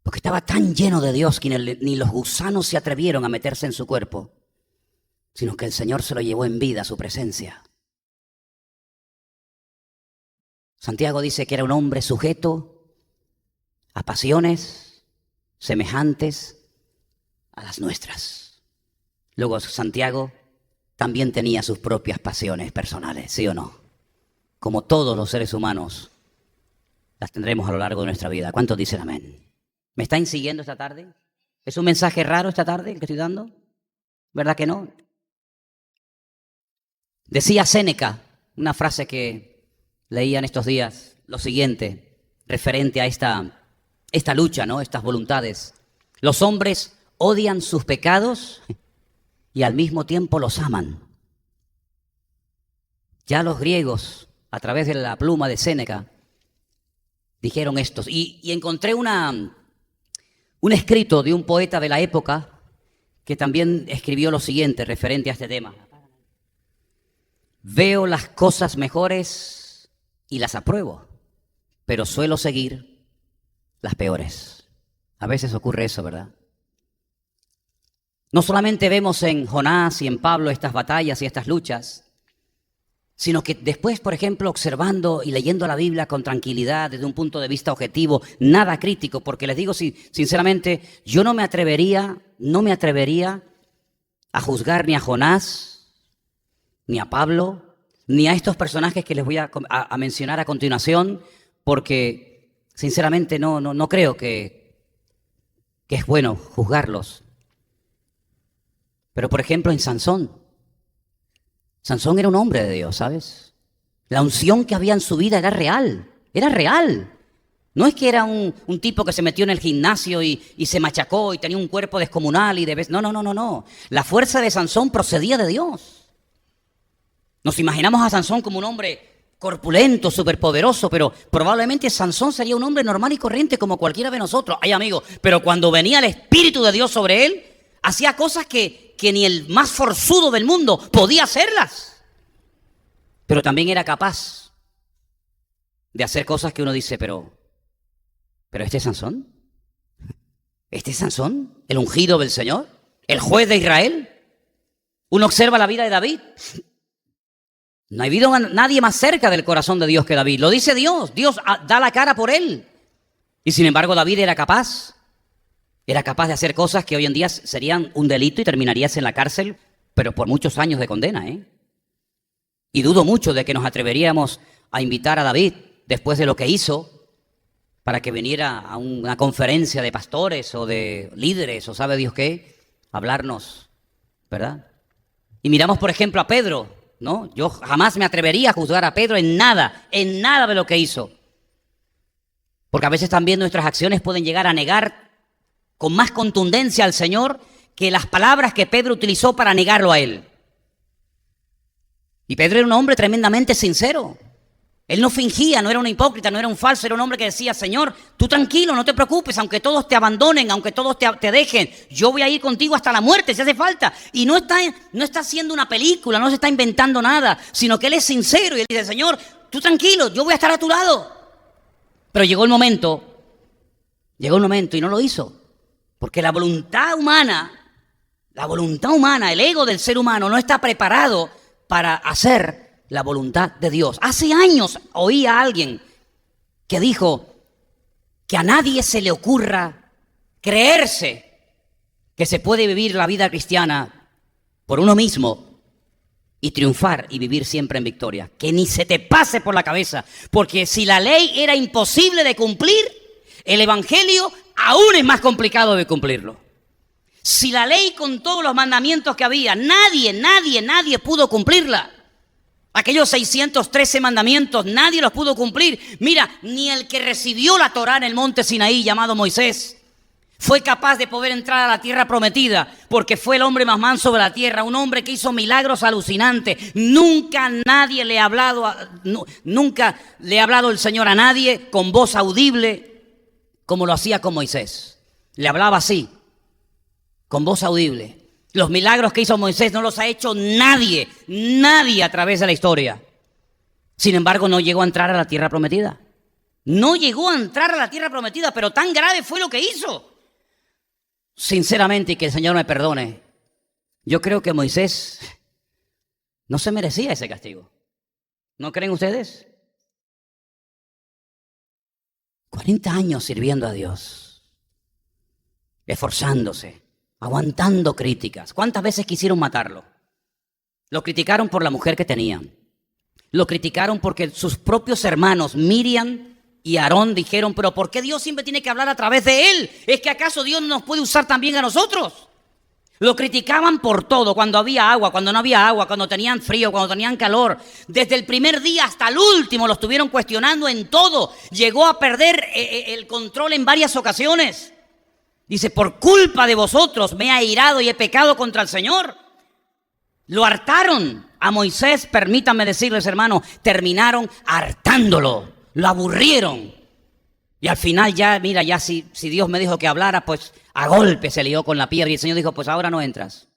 Porque estaba tan lleno de Dios que ni los gusanos se atrevieron a meterse en su cuerpo, sino que el Señor se lo llevó en vida a su presencia. Santiago dice que era un hombre sujeto a pasiones semejantes a las nuestras. Luego Santiago también tenía sus propias pasiones personales, ¿sí o no? Como todos los seres humanos, las tendremos a lo largo de nuestra vida. ¿Cuántos dicen amén? ¿Me están siguiendo esta tarde? ¿Es un mensaje raro esta tarde el que estoy dando? ¿Verdad que no? Decía Séneca, una frase que leía en estos días, lo siguiente, referente a esta lucha, ¿no? Estas voluntades. Los hombres odian sus pecados y al mismo tiempo los aman. Ya los griegos, a través de la pluma de Séneca, dijeron esto. Y encontré un escrito de un poeta de la época que también escribió lo siguiente referente a este tema. Veo las cosas mejores y las apruebo, pero suelo seguir las peores. A veces ocurre eso, ¿verdad? No solamente vemos en Jonás y en Pablo estas batallas y estas luchas, sino que después, por ejemplo, observando y leyendo la Biblia con tranquilidad, desde un punto de vista objetivo, nada crítico, porque les digo sinceramente, yo no me atrevería a juzgar ni a Jonás, ni a Pablo, ni a estos personajes que les voy a mencionar a continuación, porque sinceramente no creo que es bueno juzgarlos. Pero por ejemplo en Sansón era un hombre de Dios, ¿sabes? La unción que había en su vida era real. No es que era un tipo que se metió en el gimnasio y se machacó y tenía un cuerpo descomunal y de vez. No. La fuerza de Sansón procedía de Dios. Nos imaginamos a Sansón como un hombre corpulento, superpoderoso, pero probablemente Sansón sería un hombre normal y corriente como cualquiera de nosotros. Ay, amigo, pero cuando venía el Espíritu de Dios sobre él, hacía cosas que ni el más forzudo del mundo podía hacerlas. Pero también era capaz de hacer cosas que uno dice, pero ¿este es Sansón? ¿Este es Sansón? ¿El ungido del Señor? ¿El juez de Israel? Uno observa la vida de David. No ha habido nadie más cerca del corazón de Dios que David. Lo dice Dios. Dios da la cara por él. Y sin embargo David era capaz de hacer cosas que hoy en día serían un delito y terminarías en la cárcel, pero por muchos años de condena, ¿eh? Y dudo mucho de que nos atreveríamos a invitar a David, después de lo que hizo, para que viniera a una conferencia de pastores o de líderes o sabe Dios qué, a hablarnos, ¿verdad? Y miramos, por ejemplo, a Pedro, ¿no? Yo jamás me atrevería a juzgar a Pedro en nada de lo que hizo. Porque a veces también nuestras acciones pueden llegar a negar con más contundencia al Señor que las palabras que Pedro utilizó para negarlo a él. Y Pedro era un hombre tremendamente sincero. Él no fingía, no era un hipócrita, no era un falso, era un hombre que decía, Señor, tú tranquilo, no te preocupes, aunque todos te abandonen, aunque todos te dejen, yo voy a ir contigo hasta la muerte si hace falta. Y no está haciendo una película, no se está inventando nada, sino que él es sincero y él dice, Señor, tú tranquilo, yo voy a estar a tu lado. Pero llegó el momento y no lo hizo. Porque la voluntad humana, el ego del ser humano no está preparado para hacer la voluntad de Dios. Hace años oí a alguien que dijo que a nadie se le ocurra creerse que se puede vivir la vida cristiana por uno mismo y triunfar y vivir siempre en victoria. Que ni se te pase por la cabeza, porque si la ley era imposible de cumplir, el evangelio aún es más complicado de cumplirlo. Si la ley con todos los mandamientos que había, nadie pudo cumplirla. Aquellos 613 mandamientos, nadie los pudo cumplir. Mira, ni el que recibió la Torá en el monte Sinaí, llamado Moisés, fue capaz de poder entrar a la tierra prometida, porque fue el hombre más manso de la tierra, un hombre que hizo milagros alucinantes. Nunca le ha hablado el Señor a nadie con voz audible, como lo hacía con Moisés. Le hablaba así, con voz audible. Los milagros que hizo Moisés no los ha hecho nadie a través de la historia. Sin embargo, no llegó a entrar a la tierra prometida. No llegó a entrar a la tierra prometida, pero tan grave fue lo que hizo. Sinceramente, y que el Señor me perdone, yo creo que Moisés no se merecía ese castigo. ¿No creen ustedes? 40 años sirviendo a Dios, esforzándose, aguantando críticas. ¿Cuántas veces quisieron matarlo? Lo criticaron por la mujer que tenían. Lo criticaron porque sus propios hermanos, Miriam y Aarón, dijeron, pero ¿por qué Dios siempre tiene que hablar a través de él? ¿Es que acaso Dios no nos puede usar también a nosotros? Lo criticaban por todo, cuando había agua, cuando no había agua, cuando tenían frío, cuando tenían calor. Desde el primer día hasta el último lo estuvieron cuestionando en todo. Llegó a perder el control en varias ocasiones. Dice, por culpa de vosotros me he airado y he pecado contra el Señor. Lo hartaron a Moisés, permítanme decirles, hermano, terminaron hartándolo, lo aburrieron. Y al final ya, mira, ya si Dios me dijo que hablara, pues a golpe se lió con la piedra y el Señor dijo, pues ahora no entras.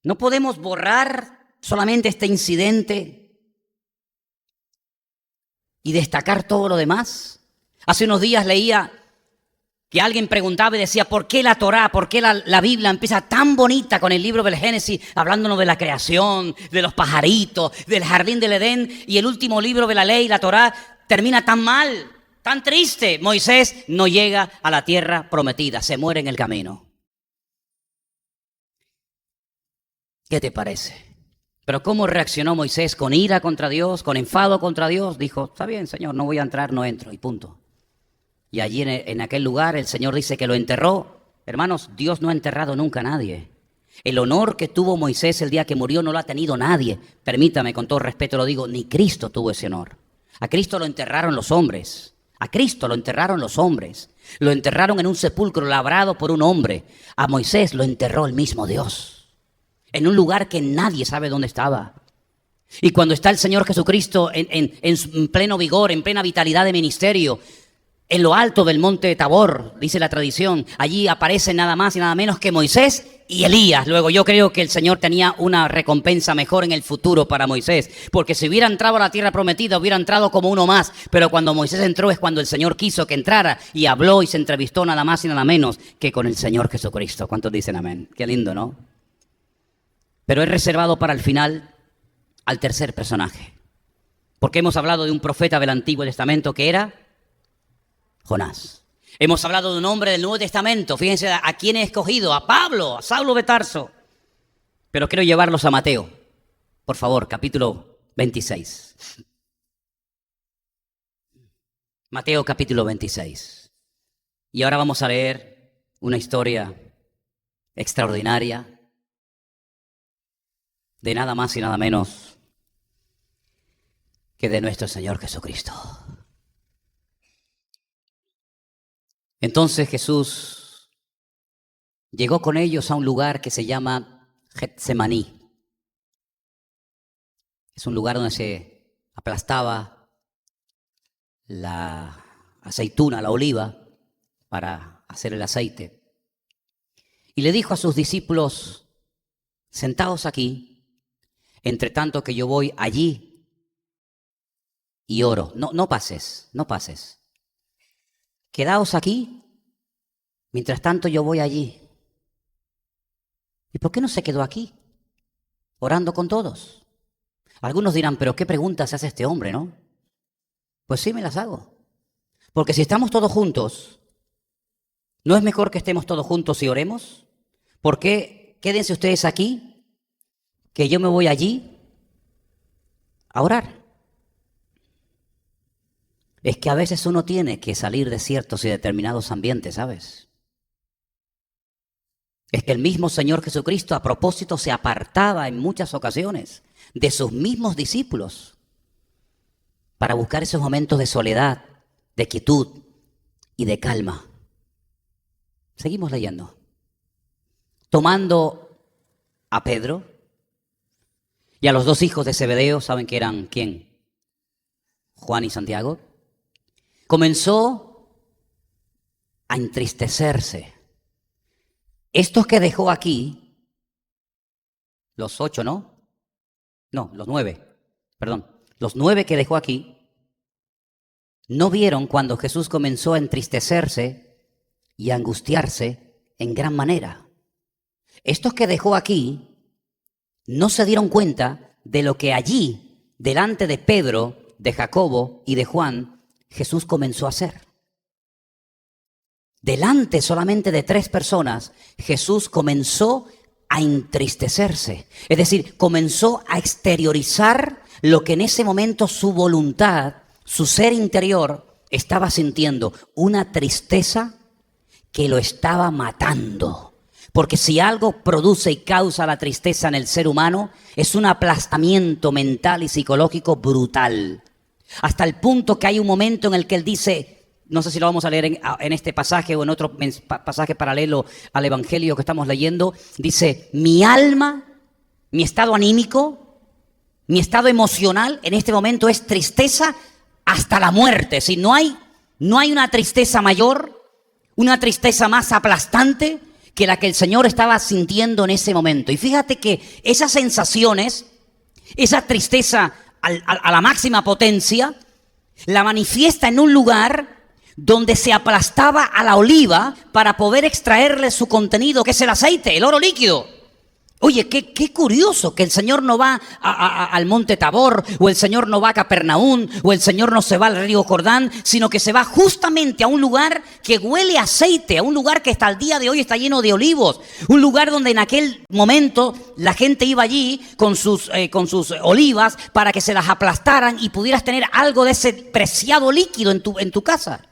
No podemos borrar solamente este incidente y destacar todo lo demás. Hace unos días leía que alguien preguntaba y decía, ¿por qué la Torá, por qué la Biblia empieza tan bonita con el libro del Génesis, hablándonos de la creación, de los pajaritos, del jardín del Edén, y el último libro de la ley, la Torá, termina tan mal, tan triste? Moisés no llega a la tierra prometida, se muere en el camino. ¿Qué te parece? Pero ¿cómo reaccionó Moisés? ¿Con ira contra Dios? ¿Con enfado contra Dios? Dijo, está bien, Señor, no voy a entrar, no entro, y punto. Y allí en aquel lugar el Señor dice que lo enterró. Hermanos, Dios no ha enterrado nunca a nadie. El honor que tuvo Moisés el día que murió no lo ha tenido nadie. Permítame, con todo respeto lo digo, ni Cristo tuvo ese honor. A Cristo lo enterraron los hombres. A Cristo lo enterraron los hombres. Lo enterraron en un sepulcro labrado por un hombre. A Moisés lo enterró el mismo Dios. En un lugar que nadie sabe dónde estaba. Y cuando está el Señor Jesucristo en pleno vigor, en plena vitalidad de ministerio, en lo alto del monte de Tabor, dice la tradición, allí aparecen nada más y nada menos que Moisés y Elías. Luego yo creo que el Señor tenía una recompensa mejor en el futuro para Moisés, porque si hubiera entrado a la tierra prometida, hubiera entrado como uno más. Pero cuando Moisés entró es cuando el Señor quiso que entrara y habló y se entrevistó nada más y nada menos que con el Señor Jesucristo. ¿Cuántos dicen amén? Qué lindo, ¿no? Pero es reservado para el final al tercer personaje, porque hemos hablado de un profeta del Antiguo Testamento que era Jonás. Hemos hablado de un hombre del Nuevo Testamento. Fíjense a quién he escogido, a Pablo, a Saulo de Tarso. Pero quiero llevarlos a Mateo. Por favor, capítulo 26. Mateo capítulo 26. Y ahora vamos a leer una historia extraordinaria de nada más y nada menos que de nuestro Señor Jesucristo. Entonces Jesús llegó con ellos a un lugar que se llama Getsemaní. Es un lugar donde se aplastaba la aceituna, la oliva, para hacer el aceite. Y le dijo a sus discípulos, sentaos aquí, entre tanto que yo voy allí y oro. No pases. Quedaos aquí, mientras tanto yo voy allí. ¿Y por qué no se quedó aquí, orando con todos? Algunos dirán, pero ¿qué preguntas hace este hombre, no? Pues sí, me las hago. Porque si estamos todos juntos, ¿no es mejor que estemos todos juntos y oremos? ¿Por qué quédense ustedes aquí, que yo me voy allí a orar? Es que a veces uno tiene que salir de ciertos y determinados ambientes, ¿sabes? Es que el mismo Señor Jesucristo a propósito se apartaba en muchas ocasiones de sus mismos discípulos para buscar esos momentos de soledad, de quietud y de calma. Seguimos leyendo. Tomando a Pedro y a los dos hijos de Zebedeo, ¿saben que eran quién? Juan y Santiago. Comenzó a entristecerse. Estos que dejó aquí, los 8, ¿no? No, los 9, perdón. Los 9 que dejó aquí, no vieron cuando Jesús comenzó a entristecerse y a angustiarse en gran manera. Estos que dejó aquí no se dieron cuenta de lo que allí, delante de Pedro, de Jacobo y de Juan, Jesús comenzó a hacer. Delante solamente de 3 personas, Jesús comenzó a entristecerse. Es decir, comenzó a exteriorizar lo que en ese momento su voluntad, su ser interior, estaba sintiendo. Una tristeza que lo estaba matando. Porque si algo produce y causa la tristeza en el ser humano, es un aplastamiento mental y psicológico brutal. Hasta el punto que hay un momento en el que él dice, no sé si lo vamos a leer en este pasaje o en otro pasaje paralelo al evangelio que estamos leyendo, dice, mi alma, mi estado anímico, mi estado emocional en este momento es tristeza hasta la muerte. Si no hay una tristeza mayor, una tristeza más aplastante que la que el Señor estaba sintiendo en ese momento. Y fíjate que esas sensaciones, esa tristeza a la máxima potencia, la manifiesta en un lugar donde se aplastaba a la oliva para poder extraerle su contenido, que es el aceite, el oro líquido. Oye, qué curioso que el Señor no va al monte Tabor, o el Señor no va a Capernaum, o el Señor no se va al río Jordán, sino que se va justamente a un lugar que huele a aceite, a un lugar que hasta el día de hoy está lleno de olivos, un lugar donde en aquel momento la gente iba allí con sus olivas para que se las aplastaran y pudieras tener algo de ese preciado líquido en tu casa.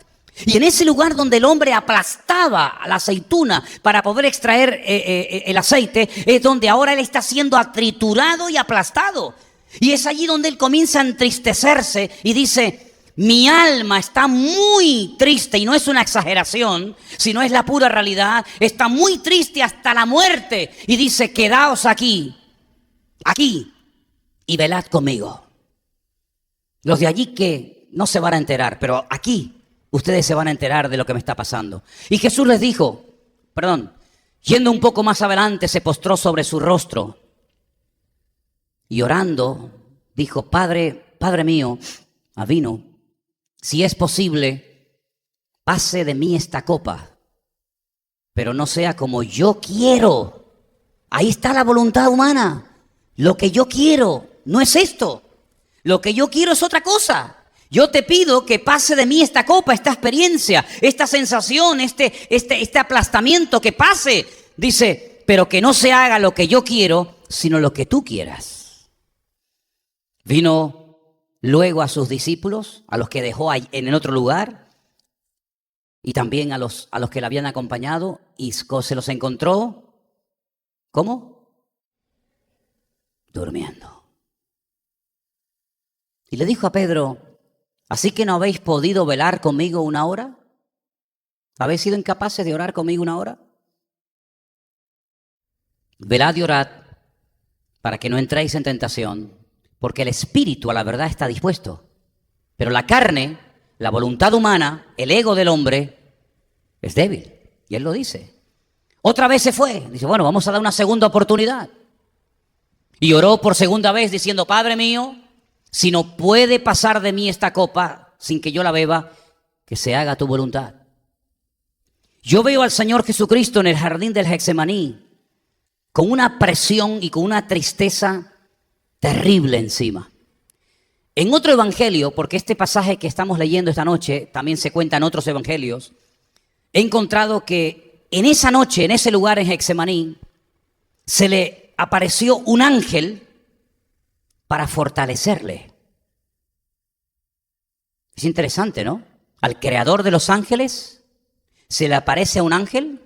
Y en ese lugar donde el hombre aplastaba la aceituna para poder extraer el aceite, es donde ahora él está siendo triturado y aplastado. Y es allí donde él comienza a entristecerse y dice, mi alma está muy triste, y no es una exageración, sino es la pura realidad, está muy triste hasta la muerte. Y dice, quedaos aquí, y velad conmigo. Los de allí que no se van a enterar, pero aquí ustedes se van a enterar de lo que me está pasando. Y Jesús les dijo, yendo un poco más adelante, se postró sobre su rostro y orando, dijo, Padre mío, Avino, si es posible, pase de mí esta copa, pero no sea como yo quiero. Ahí está la voluntad humana. Lo que yo quiero no es esto. Lo que yo quiero es otra cosa. Yo te pido que pase de mí esta copa, esta experiencia, esta sensación, este aplastamiento, que pase. Dice, pero que no se haga lo que yo quiero, sino lo que tú quieras. Vino luego a sus discípulos, a los que dejó en el otro lugar, y también a los que le habían acompañado, y se los encontró, ¿cómo? Durmiendo. Y le dijo a Pedro, ¿así que no habéis podido velar conmigo una hora? ¿Habéis sido incapaces de orar conmigo una hora? Velad y orad para que no entréis en tentación, porque el espíritu a la verdad está dispuesto, pero la carne, la voluntad humana, el ego del hombre es débil. Y él lo dice. Otra vez se fue. Dice, bueno, vamos a dar una segunda oportunidad. Y oró por segunda vez diciendo, Padre mío, si no puede pasar de mí esta copa sin que yo la beba, que se haga tu voluntad. Yo veo al Señor Jesucristo en el jardín del Getsemaní con una presión y con una tristeza terrible encima. En otro evangelio, porque este pasaje que estamos leyendo esta noche también se cuenta en otros evangelios, he encontrado que en esa noche, en ese lugar en Getsemaní, se le apareció un ángel para fortalecerle. Es interesante, ¿no? Al creador de los ángeles se le aparece a un ángel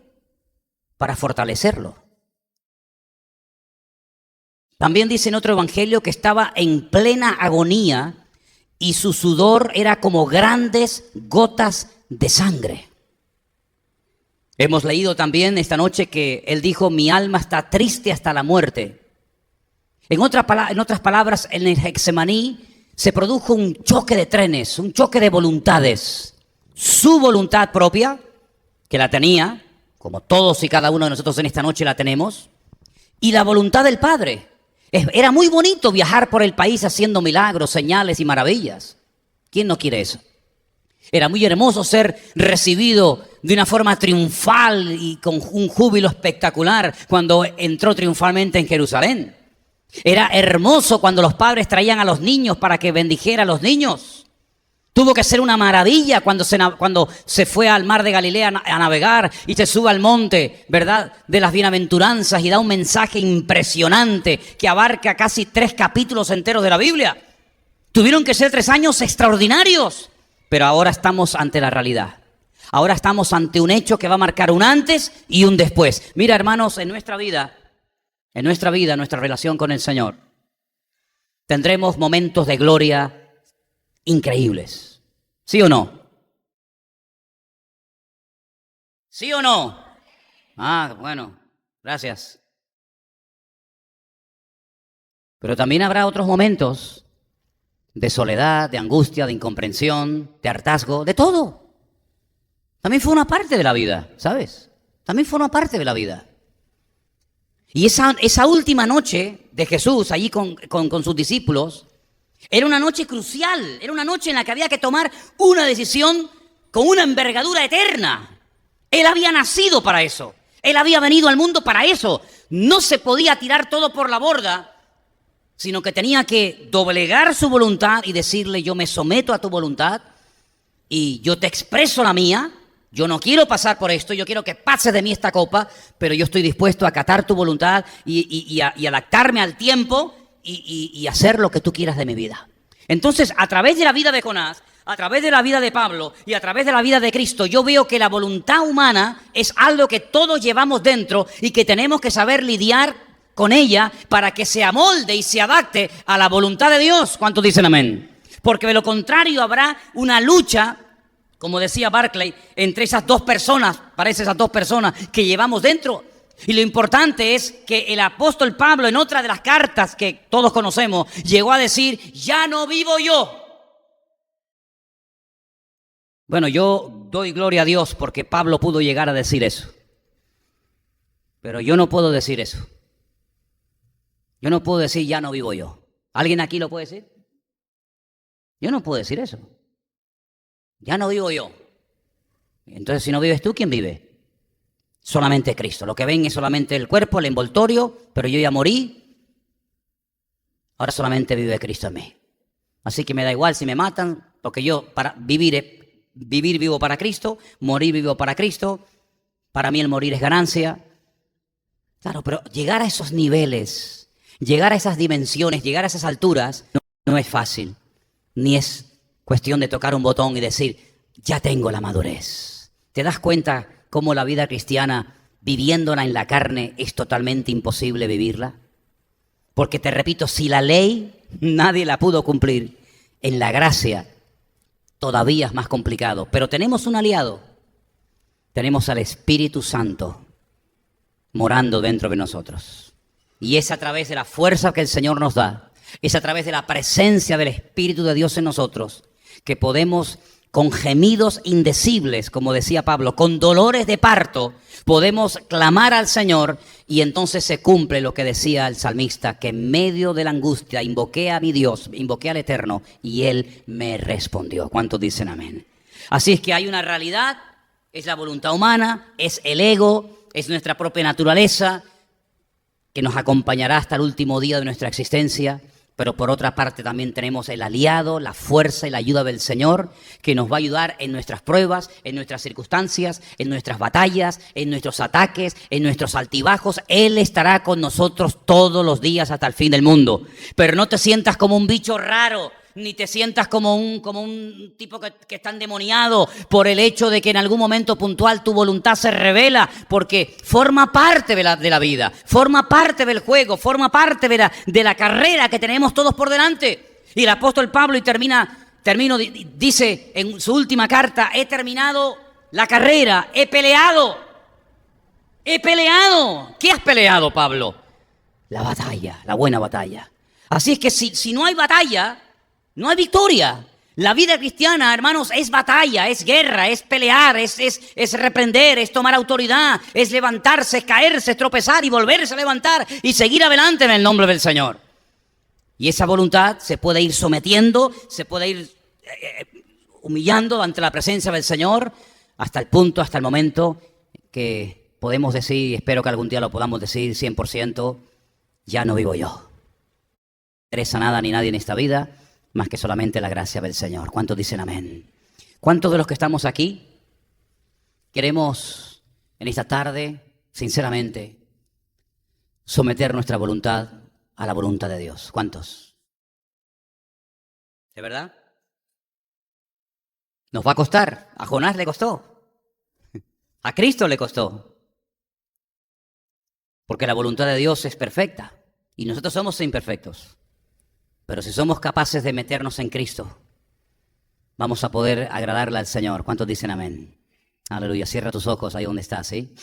para fortalecerlo. También dice en otro evangelio que estaba en plena agonía y su sudor era como grandes gotas de sangre. Hemos leído también esta noche que él dijo, mi alma está triste hasta la muerte. En otras palabras, en el Getsemaní se produjo un choque de trenes, un choque de voluntades. Su voluntad propia, que la tenía, como todos y cada uno de nosotros en esta noche la tenemos, y la voluntad del Padre. Era muy bonito viajar por el país haciendo milagros, señales y maravillas. ¿Quién no quiere eso? Era muy hermoso ser recibido de una forma triunfal y con un júbilo espectacular cuando entró triunfalmente en Jerusalén. Era hermoso cuando los padres traían a los niños para que bendijera a los niños. Tuvo que ser una maravilla cuando se fue al mar de Galilea a navegar y se sube al monte, ¿verdad?, de las bienaventuranzas y da un mensaje impresionante que abarca casi 3 capítulos enteros de la Biblia. Tuvieron que ser 3 años extraordinarios, pero ahora estamos ante la realidad. Ahora estamos ante un hecho que va a marcar un antes y un después. Mira, hermanos, en nuestra vida, nuestra relación con el Señor, tendremos momentos de gloria increíbles. ¿Sí o no? ¿Sí o no? Ah, bueno, gracias. Pero también habrá otros momentos de soledad, de angustia, de incomprensión, de hartazgo, de todo. También forma parte de la vida, ¿sabes? También forma parte de la vida. Y esa última noche de Jesús allí con sus discípulos era una noche crucial, era una noche en la que había que tomar una decisión con una envergadura eterna. Él había nacido para eso, él había venido al mundo para eso. No se podía tirar todo por la borda, sino que tenía que doblegar su voluntad y decirle: yo me someto a tu voluntad y yo te expreso la mía. Yo no quiero pasar por esto, yo quiero que pases de mí esta copa, pero yo estoy dispuesto a acatar tu voluntad y adaptarme al tiempo y hacer lo que tú quieras de mi vida. Entonces, a través de la vida de Jonás, a través de la vida de Pablo y a través de la vida de Cristo, yo veo que la voluntad humana es algo que todos llevamos dentro y que tenemos que saber lidiar con ella para que se amolde y se adapte a la voluntad de Dios. ¿Cuántos dicen amén? Porque de lo contrario habrá una lucha, como decía Barclay, entre esas 2 personas, parece esas 2 personas que llevamos dentro. Y lo importante es que el apóstol Pablo, en otra de las cartas que todos conocemos, llegó a decir: ya no vivo yo. Bueno, yo doy gloria a Dios porque Pablo pudo llegar a decir eso. Pero yo no puedo decir eso. Yo no puedo decir: ya no vivo yo. ¿Alguien aquí lo puede decir? Yo no puedo decir eso. Ya no vivo yo. Entonces, si no vives tú, ¿quién vive? Solamente Cristo. Lo que ven es solamente el cuerpo, el envoltorio, pero yo ya morí. Ahora solamente vive Cristo en mí. Así que me da igual si me matan, porque yo para vivir vivo para Cristo, morir vivo para Cristo. Para mí el morir es ganancia. Claro, pero llegar a esos niveles, llegar a esas dimensiones, llegar a esas alturas, no es fácil, ni es cuestión de tocar un botón y decir: ya tengo la madurez. ¿Te das cuenta cómo la vida cristiana, viviéndola en la carne, es totalmente imposible vivirla? Porque te repito, si la ley nadie la pudo cumplir, en la gracia todavía es más complicado. Pero tenemos un aliado, tenemos al Espíritu Santo morando dentro de nosotros. Y es a través de la fuerza que el Señor nos da, es a través de la presencia del Espíritu de Dios en nosotros, que podemos, con gemidos indecibles, como decía Pablo, con dolores de parto, podemos clamar al Señor y entonces se cumple lo que decía el salmista, que en medio de la angustia invoqué a mi Dios, invoqué al Eterno y Él me respondió. ¿Cuántos dicen amén? Así es que hay una realidad, es la voluntad humana, es el ego, es nuestra propia naturaleza, que nos acompañará hasta el último día de nuestra existencia. Pero por otra parte también tenemos el aliado, la fuerza y la ayuda del Señor, que nos va a ayudar en nuestras pruebas, en nuestras circunstancias, en nuestras batallas, en nuestros ataques, en nuestros altibajos. Él estará con nosotros todos los días hasta el fin del mundo. Pero no te sientas como un bicho raro, ni te sientas como un tipo que está endemoniado por el hecho de que en algún momento puntual tu voluntad se revela, porque forma parte de la vida, forma parte del juego, forma parte de la carrera que tenemos todos por delante. Y el apóstol Pablo, dice en su última carta: he terminado la carrera, he peleado. ¿Qué has peleado, Pablo? La batalla, la buena batalla. Así es que si no hay batalla, no hay victoria. La vida cristiana, hermanos, es batalla, es guerra, es pelear, es reprender, es tomar autoridad, es levantarse, es caerse, es tropezar y volverse a levantar y seguir adelante en el nombre del Señor. Y esa voluntad se puede ir sometiendo, se puede ir humillando ante la presencia del Señor hasta el punto, hasta el momento que podemos decir, y espero que algún día lo podamos decir 100%, ya no vivo yo. No me interesa nada ni nadie en esta vida, más que solamente la gracia del Señor. ¿Cuántos dicen amén? ¿Cuántos de los que estamos aquí queremos en esta tarde, sinceramente, someter nuestra voluntad a la voluntad de Dios? ¿Cuántos? ¿De verdad? Nos va a costar. A Jonás le costó. A Cristo le costó. Porque la voluntad de Dios es perfecta y nosotros somos imperfectos. Pero si somos capaces de meternos en Cristo, vamos a poder agradarle al Señor. ¿Cuántos dicen amén? Aleluya. Cierra tus ojos ahí donde estás, ¿sí?